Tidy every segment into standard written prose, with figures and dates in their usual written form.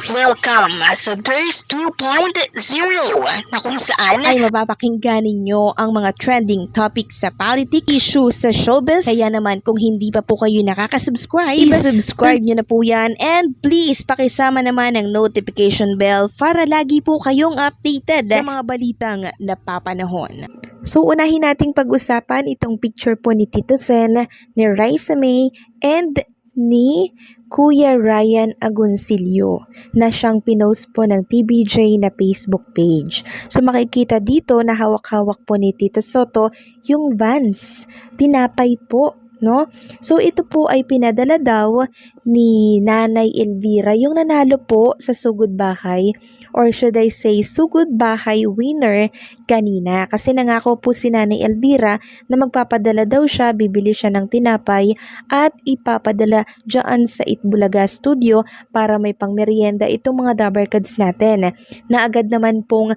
Welcome sa Thirst 2.0 na kung saan ay mapapakinggan ninyo ang mga trending topics sa politics, issues sa showbiz. Kaya naman kung hindi pa po kayo nakaka-subscribe, i-subscribe nyo na po yan. And please, pakisama naman ang notification bell para lagi po kayong updated sa mga balitang napapanahon. So unahin nating pag-usapan itong picture po ni Tito Sen, ni Raisa May, and ni Kuya Ryan Agoncillo na siyang pinost po ng TBJ na Facebook page. So makikita dito na hawak-hawak po ni Tito Soto yung Vans. Tinapay po, no? So ito po ay pinadala daw ni Nanay Elvira, yung nanalo po sa Sugod Bahay, or should I say Sugod Bahay winner kanina. Kasi nangako po si Nanay Elvira na magpapadala daw siya, bibili siya ng tinapay at ipapadala dyan sa Itbulaga Studio para may pangmerienda itong mga Dabarkads natin, na agad naman pong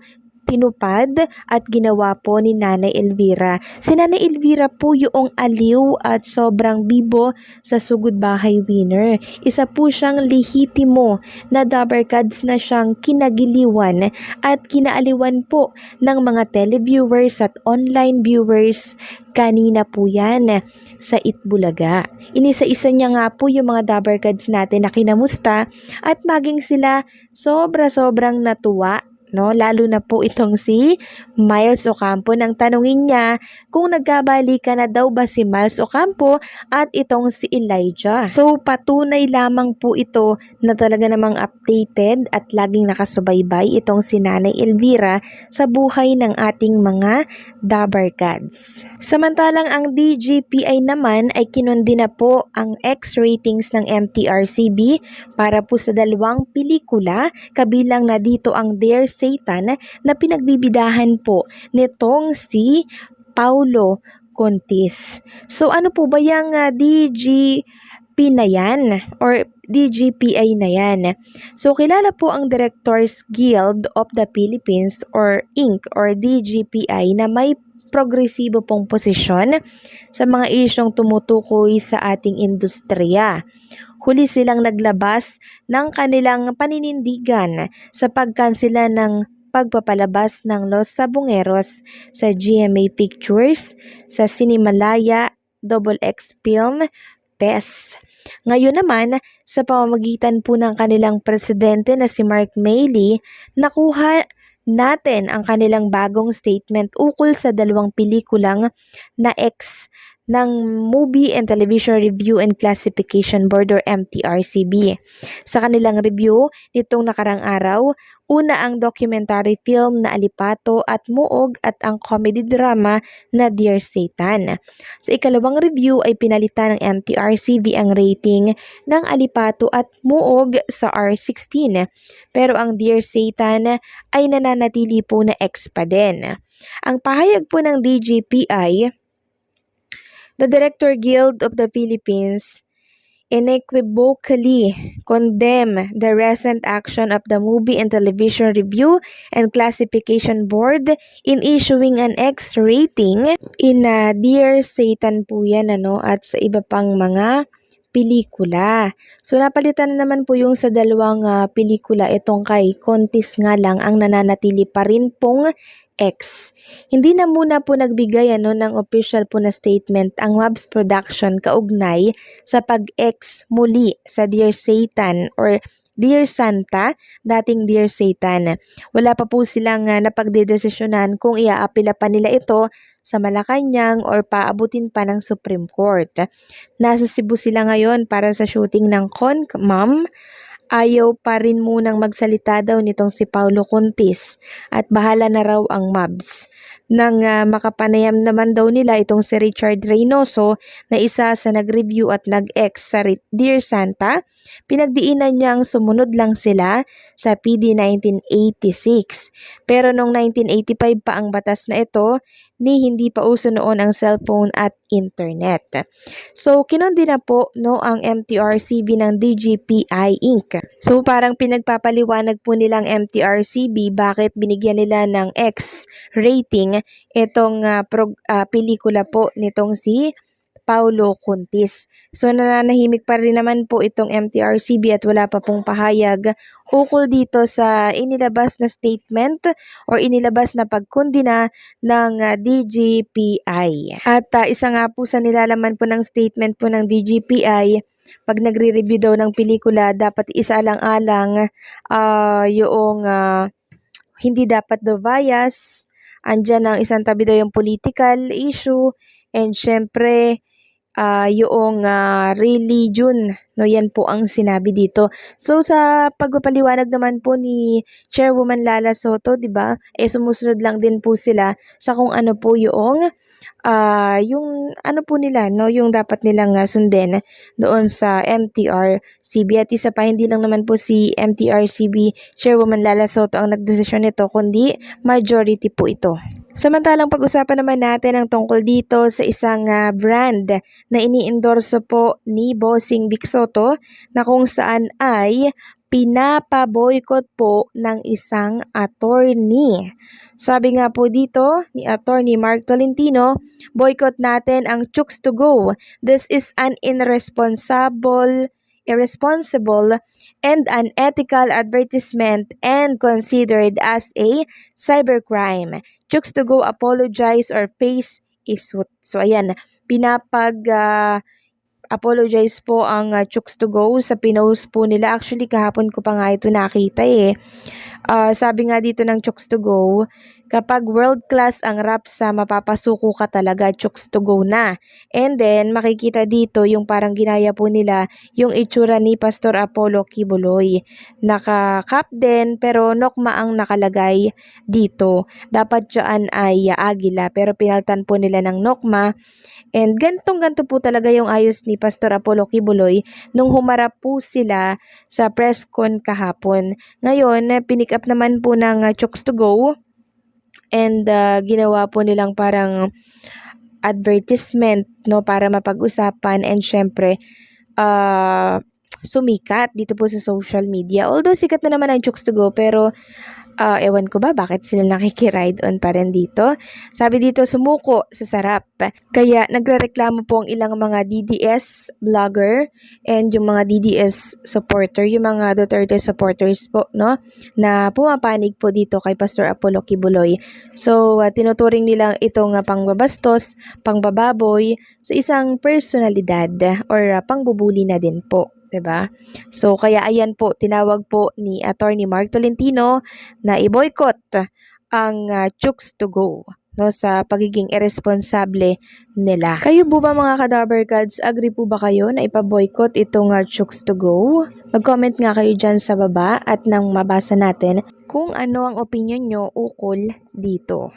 tinupad at ginawa po ni Nanay Elvira. Si Nanay Elvira po yung aliw at sobrang bibo sa Sugod Bahay winner. Isa po siyang lehitimo na Dabarkads na siyang kinagiliwan at kinaaliwan po ng mga televiewers at online viewers kanina po yan sa Itbulaga. Inisa-isa niya nga po yung mga Dabarkads natin na kinamusta at maging sila sobrang natuwa, no? Lalo na po itong si Miles Ocampo, nang tanungin niya kung nagkabalikan na daw ba si Miles Ocampo at itong si Elijah. So patunay lamang po ito na talaga namang updated at laging nakasubaybay itong si Nanay Elvira sa buhay ng ating mga Dabarkads. Samantalang ang DGPI naman ay kinundi na po ang X ratings ng MTRCB para po sa dalawang pelikula, kabilang na dito ang Dear Satan na pinagbibidahan po nitong si Paulo Contis. So ano po ba yung DGP na yan or DGPI na yan? So kilala po ang Directors Guild of the Philippines or Inc. or DGPI na may progresibo pong posisyon sa mga isyong tumutukoy sa ating industriya. Huli silang naglabas ng kanilang paninindigan sa pagkansela ng pagpapalabas ng Los Sabongeros sa GMA Pictures, sa Cinemalaya, XX Film, PES. Ngayon naman, sa pamamagitan po ng kanilang presidente na si Mark Mayley, nakuha natin ang kanilang bagong statement ukol sa dalawang pelikulang na X ng Movie and Television Review and Classification Board or MTRCB. Sa kanilang review nitong nakarang araw, una ang documentary film na Alipato at Muog at ang comedy drama na Dear Satan. Sa ikalawang review ay pinalitan ng MTRCB ang rating ng Alipato at Muog sa R16. Pero ang Dear Satan ay nananatili po na X pa din. Ang pahayag po ng DGPI, the Director Guild of the Philippines unequivocally condemn the recent action of the Movie and Television Review and Classification Board in issuing an X rating in Dear Satan po yan, at sa iba pang mga pelikula. So napalitan na naman po yung sa dalawang pelikula, itong kay Contis nga lang ang nananatili pa rin pong X. Hindi na muna po nagbigay ng official po na statement ang Mavs Production kaugnay sa pag-X muli sa Dear Satan or Dear Santa, dating Dear Satan. Wala pa po silang napagdedesisyonan kung iaapila pa nila ito sa Malacanang or paabutin pa ng Supreme Court. Nasa Cebu sila ngayon para sa shooting ng Concmam. Ayaw pa rin munang magsalita daw nitong si Paulo Contis at bahala na raw ang Mavs. Nang makapanayam naman daw nila itong si Richard Reynoso na isa sa nag-review at nag-X sa Dear Santa, pinagdiinan niyang sumunod lang sila sa PD 1986. Pero noong 1985 pa ang batas na ito, ni hindi pa uso noon ang cellphone at internet. So kinundi na po ang MTRCB ng DGPI Inc. So parang pinagpapaliwanag po nilang MTRCB bakit binigyan nila ng X rating itong pelikula po nitong si Paulo Kuntis. So nananahimik pa rin naman po itong MTRCB at wala pa pong pahayag ukol dito sa inilabas na statement or inilabas na pagkondina ng DGPI. At isa nga po sa nilalaman po ng statement po ng DGPI, pag nagre-review daw ng pelikula, dapat isaalang-alang yung hindi dapat daw bias. Andyan ang isang tabi daw yung political issue, and syempre yung religion, no, yan po ang sinabi dito. So sa pagpapaliwanag naman po ni Chairwoman Lala Soto, 'di ba? Sumusunod lang din po sila sa kung ano po yung ano po nila, no, yung dapat nilang sundin doon sa MTRCB. At isa pa, hindi lang naman po si MTRCB Chairwoman Lala Soto ang nagdesisyon nito, kundi majority po ito. Samantalang pag-usapan naman natin ang tungkol dito sa isang brand na ini-endorso po ni Bossing Vic Soto, na kung saan ay pinapaboykot po ng isang attorney. Sabi nga po dito ni Attorney Mark Tolentino, boycott natin ang Chooks to Go. This is an irresponsible and unethical advertisement and considered as a cybercrime. Chooks to Go apologize or face issued. So ayan, apologize po ang Chooks to Go sa pinost po nila. Actually, kahapon ko pa nga ito nakita eh. Sabi nga dito ng Chooks to Go, kapag world class ang rap sa mapapasuko ka talaga, Chooks to Go na. And then, makikita dito yung parang ginaya po nila yung itsura ni Pastor Apollo Kibuloy. Naka-cap din, pero nokma ang nakalagay dito. Dapat dyan ay agila, pero pinaltan po nila ng nokma. And gantong-ganto po talaga yung ayos ni Pastor Apollo Kibuloy nung humarap po sila sa press con kahapon. Ngayon, pinick up naman po ng Chooks to Go, and ginawa po nilang parang advertisement, no, para mapag-usapan and syempre sumikat dito po sa social media. Although sikat na naman ang Chooks to Go, pero ewan ko ba bakit sila nakikiride on pa rin dito. Sabi dito, sumuko sa sarap. Kaya nagrereklamo po ang ilang mga DDS vlogger and yung mga DDS supporter, yung mga Duterte supporters po, no, na pumapanig po dito kay Pastor Apollo Kibuloy. So tinuturing nilang itong pangbabastos, pangbababoy sa isang personalidad or pangbubuli na din po. 'Di ba? So kaya ayan po, tinawag po ni Attorney Mark Tolentino na i-boycott ang Chooks to Go, no, sa pagiging irresponsable nila. Kayo po ba mga Kadaver Gods, agree po ba kayo na ipa-boycott itong Chooks to Go? Mag-comment nga kayo dyan sa baba at nang mabasa natin kung ano ang opinion nyo ukol dito.